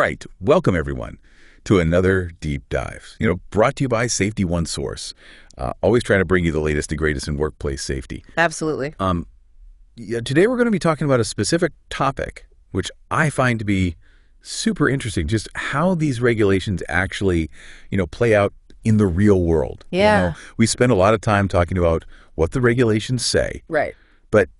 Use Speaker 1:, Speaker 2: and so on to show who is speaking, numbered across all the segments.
Speaker 1: right. Welcome, everyone, to another deep dive. Brought to you by Safety One Source. Always trying to bring you the latest and greatest in workplace safety.
Speaker 2: Absolutely.
Speaker 1: Today we're going to be talking about a specific topic, which I find to be super interesting. Just how these regulations actually, play out in the real world.
Speaker 2: Yeah.
Speaker 1: We spend a lot of time talking about what the regulations say.
Speaker 2: Right.
Speaker 1: But,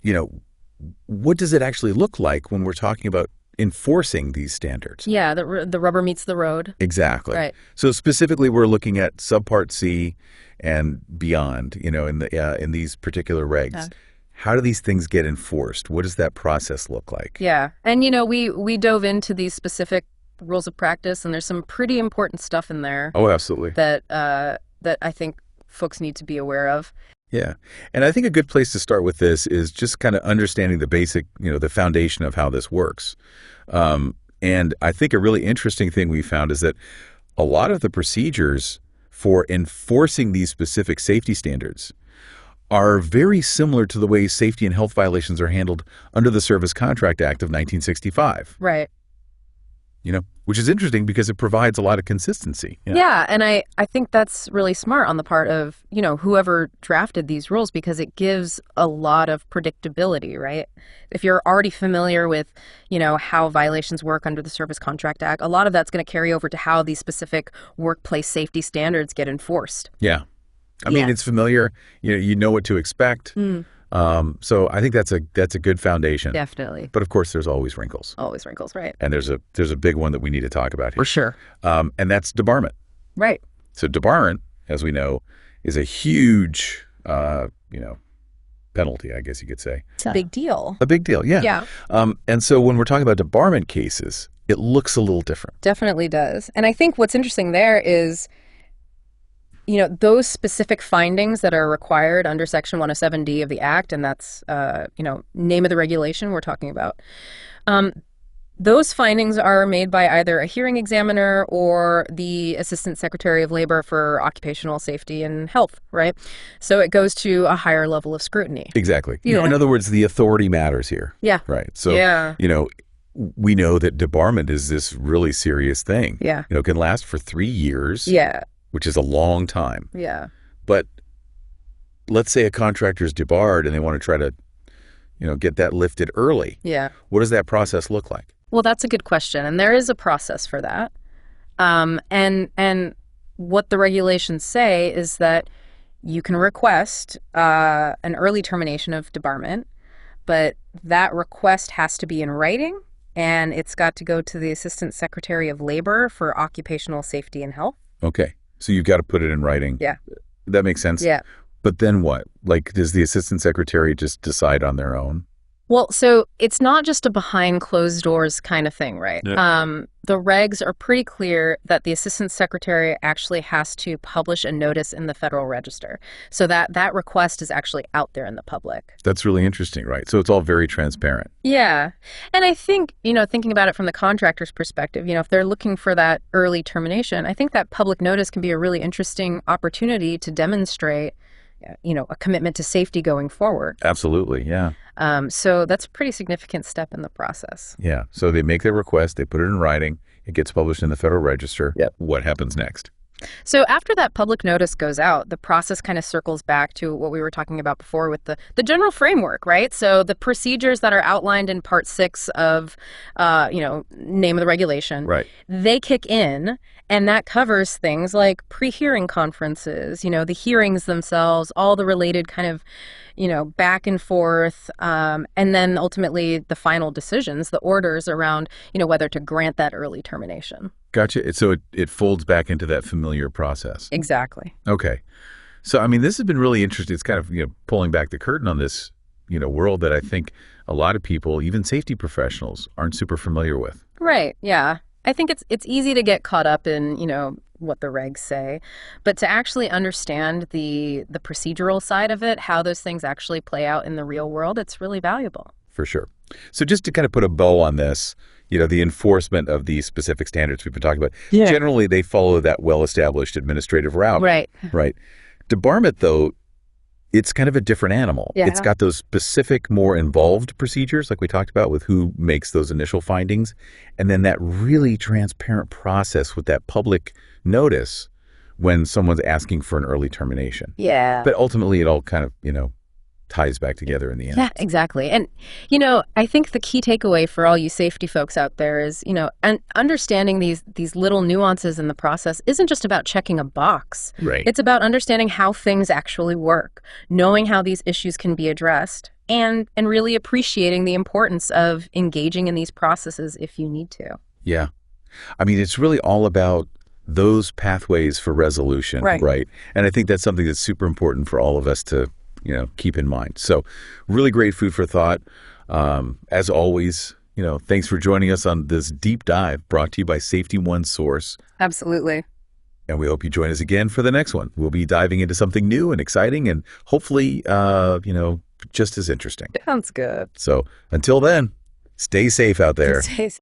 Speaker 1: what does it actually look like when we're talking about enforcing these standards?
Speaker 2: Yeah, the rubber meets the road.
Speaker 1: Exactly.
Speaker 2: Right.
Speaker 1: So specifically, we're looking at subpart C and beyond, in these particular regs.
Speaker 2: Yeah.
Speaker 1: How do these things get enforced? What does that process look like?
Speaker 2: Yeah. And, we dove into these specific rules of practice, and there's some pretty important stuff in there.
Speaker 1: Oh, absolutely.
Speaker 2: That I think folks need to be aware of.
Speaker 1: Yeah. And I think a good place to start with this is just kind of understanding the basic, the foundation of how this works. And I think a really interesting thing we found is that a lot of the procedures for enforcing these specific safety standards are very similar to the way safety and health violations are handled under the Service Contract Act of 1965.
Speaker 2: Right.
Speaker 1: Which is interesting because it provides a lot of consistency.
Speaker 2: Yeah, and I think that's really smart on the part of, whoever drafted these rules, because it gives a lot of predictability, right? If you're already familiar with, how violations work under the Service Contract Act, a lot of that's going to carry over to how these specific workplace safety standards get enforced.
Speaker 1: Yeah. I mean, it's familiar. You know what to expect. So I think that's a good foundation.
Speaker 2: Definitely.
Speaker 1: But of course, there's always wrinkles.
Speaker 2: Always wrinkles, right?
Speaker 1: And there's a big one that we need to talk about here.
Speaker 2: For sure.
Speaker 1: And that's debarment.
Speaker 2: Right.
Speaker 1: So debarment, as we know, is a huge, penalty, I guess you could say.
Speaker 2: It's a big deal.
Speaker 1: A big deal, yeah.
Speaker 2: Yeah.
Speaker 1: And so when we're talking about debarment cases, it looks a little different.
Speaker 2: Definitely does. And I think what's interesting there is, those specific findings that are required under Section 107D of the Act, and that's, name of the regulation we're talking about. Those findings are made by either a hearing examiner or the Assistant Secretary of Labor for Occupational Safety and Health, right? So it goes to a higher level of scrutiny.
Speaker 1: Exactly. In other words, the authority matters here.
Speaker 2: Yeah.
Speaker 1: Right. So, we know that debarment is this really serious thing.
Speaker 2: Yeah.
Speaker 1: It can last for 3 years.
Speaker 2: Yeah.
Speaker 1: Which is a long time.
Speaker 2: Yeah.
Speaker 1: But let's say a contractor's debarred and they want to try to, get that lifted early.
Speaker 2: Yeah.
Speaker 1: What does that process look like?
Speaker 2: Well, that's a good question. And there is a process for that. And what the regulations say is that you can request an early termination of debarment, but that request has to be in writing, and it's got to go to the Assistant Secretary of Labor for Occupational Safety and Health.
Speaker 1: Okay. So you've got to put it in writing.
Speaker 2: Yeah.
Speaker 1: That makes sense.
Speaker 2: Yeah.
Speaker 1: But then what? Like, does the assistant secretary just decide on their own?
Speaker 2: Well, so it's not just a behind closed doors kind of thing, right?
Speaker 1: Yeah.
Speaker 2: The regs are pretty clear that the assistant secretary actually has to publish a notice in the Federal Register, so that request is actually out there in the public.
Speaker 1: That's really interesting, right? So it's all very transparent.
Speaker 2: Yeah. And I think, thinking about it from the contractor's perspective, if they're looking for that early termination, I think that public notice can be a really interesting opportunity to demonstrate, a commitment to safety going forward.
Speaker 1: Absolutely, yeah.
Speaker 2: So that's a pretty significant step in the process.
Speaker 1: Yeah. So they make their request, they put it in writing, it gets published in the Federal Register.
Speaker 2: Yep.
Speaker 1: What happens next?
Speaker 2: So after that public notice goes out, the process kind of circles back to what we were talking about before with the general framework, right? So the procedures that are outlined in Part 6 of, name of the regulation,
Speaker 1: right,
Speaker 2: they kick in, and that covers things like pre-hearing conferences, the hearings themselves, all the related kind of, back and forth, and then ultimately the final decisions, the orders around, whether to grant that early termination.
Speaker 1: Gotcha. So it folds back into that familiar process.
Speaker 2: Exactly.
Speaker 1: Okay. So, I mean, this has been really interesting. It's kind of, pulling back the curtain on this, world that I think a lot of people, even safety professionals, aren't super familiar with.
Speaker 2: Right. Yeah. I think it's easy to get caught up in, what the regs say, but to actually understand the procedural side of it, how those things actually play out in the real world, it's really valuable.
Speaker 1: For sure. So just to kind of put a bow on this, the enforcement of these specific standards we've been talking about, generally they follow that well-established administrative route.
Speaker 2: Right.
Speaker 1: Right. Debarment, though, it's kind of a different animal. It's
Speaker 2: Yeah.
Speaker 1: got those specific, more involved procedures, like we talked about, with who makes those initial findings, and then that really transparent process with that public notice when someone's asking for an early termination.
Speaker 2: Yeah.
Speaker 1: But ultimately, it all kind of, ties back together in the end.
Speaker 2: Yeah, exactly. And, I think the key takeaway for all you safety folks out there is, and understanding these little nuances in the process isn't just about checking a box.
Speaker 1: Right.
Speaker 2: It's about understanding how things actually work, knowing how these issues can be addressed, and really appreciating the importance of engaging in these processes if you need to.
Speaker 1: Yeah. I mean, it's really all about those pathways for resolution, right? And I think that's something that's super important for all of us to, keep in mind. So really great food for thought. As always, thanks for joining us on this deep dive brought to you by Safety One Source.
Speaker 2: Absolutely.
Speaker 1: And we hope you join us again for the next one. We'll be diving into something new and exciting and hopefully, just as interesting.
Speaker 2: Sounds good.
Speaker 1: So until then, stay safe out there.
Speaker 2: Stay